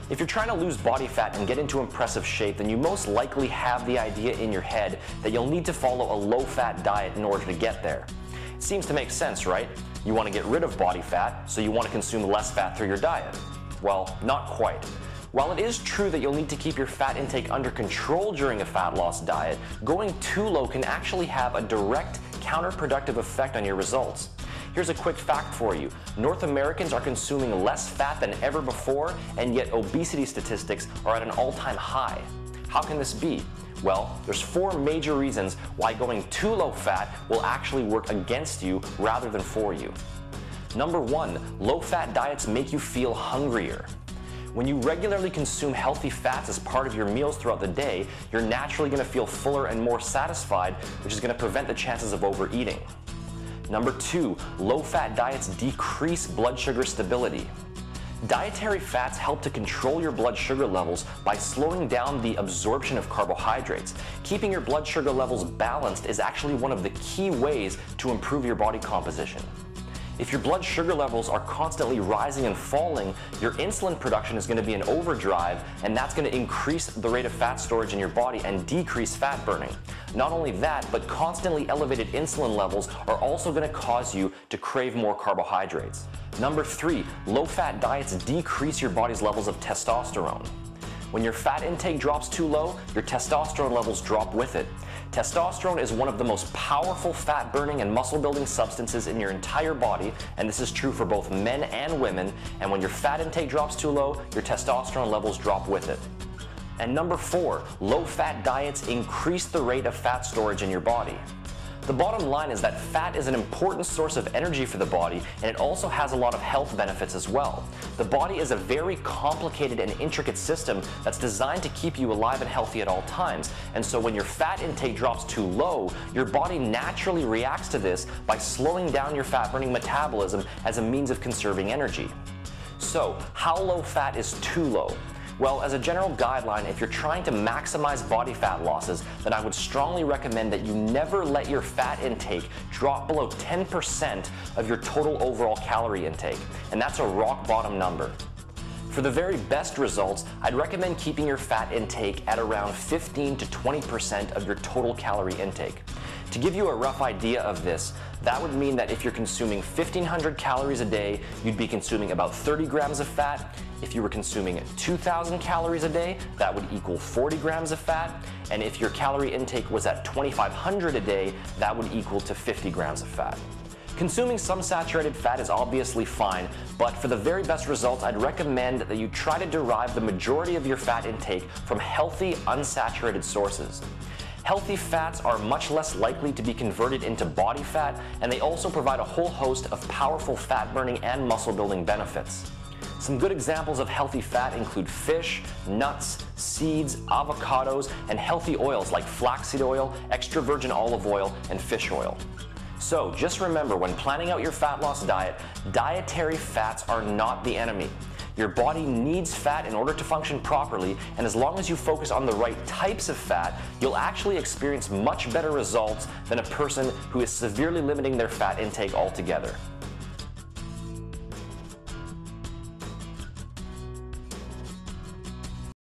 If you're trying to lose body fat and get into impressive shape, then you most likely have the idea in your head that you'll need to follow a low-fat diet in order to get there. It seems to make sense, right? You want to get rid of body fat, so you want to consume less fat through your diet. Well, not quite. While it is true that you'll need to keep your fat intake under control during a fat loss diet, going too low can actually have a direct counterproductive effect on your results. Here's a quick fact for you. North Americans are consuming less fat than ever before, and yet obesity statistics are at an all-time high. How can this be? Well, there's 4 major reasons why going too low fat will actually work against you rather than for you. Number 1, low-fat diets make you feel hungrier. When you regularly consume healthy fats as part of your meals throughout the day, you're naturally going to feel fuller and more satisfied, which is going to prevent the chances of overeating. Number 2, low-fat diets decrease blood sugar stability. Dietary fats help to control your blood sugar levels by slowing down the absorption of carbohydrates. Keeping your blood sugar levels balanced is actually one of the key ways to improve your body composition. If your blood sugar levels are constantly rising and falling, your insulin production is going to be in overdrive, and that's going to increase the rate of fat storage in your body and decrease fat burning. Not only that, but constantly elevated insulin levels are also going to cause you to crave more carbohydrates. Number 3, low-fat diets decrease your body's levels of testosterone. When your fat intake drops too low, your testosterone levels drop with it. Testosterone is one of the most powerful fat-burning and muscle-building substances in your entire body, and this is true for both men and women, and when your fat intake drops too low, your testosterone levels drop with it. And number 4, low-fat diets increase the rate of fat storage in your body. The bottom line is that fat is an important source of energy for the body, and it also has a lot of health benefits as well. The body is a very complicated and intricate system that's designed to keep you alive and healthy at all times, and so when your fat intake drops too low, your body naturally reacts to this by slowing down your fat-burning metabolism as a means of conserving energy. So, how low fat is too low? Well, as a general guideline, if you're trying to maximize body fat losses, then I would strongly recommend that you never let your fat intake drop below 10% of your total overall calorie intake, and that's a rock bottom number. For the very best results, I'd recommend keeping your fat intake at around 15 to 20% of your total calorie intake. To give you a rough idea of this, that would mean that if you're consuming 1,500 calories a day, you'd be consuming about 30 grams of fat. If you were consuming 2,000 calories a day, that would equal 40 grams of fat. And if your calorie intake was at 2,500 a day, that would equal to 50 grams of fat. Consuming some saturated fat is obviously fine, but for the very best results, I'd recommend that you try to derive the majority of your fat intake from healthy, unsaturated sources. Healthy fats are much less likely to be converted into body fat, and they also provide a whole host of powerful fat-burning and muscle-building benefits. Some good examples of healthy fat include fish, nuts, seeds, avocados, and healthy oils like flaxseed oil, extra virgin olive oil, and fish oil. So just remember, when planning out your fat loss diet, dietary fats are not the enemy. Your body needs fat in order to function properly, and as long as you focus on the right types of fat, you'll actually experience much better results than a person who is severely limiting their fat intake altogether.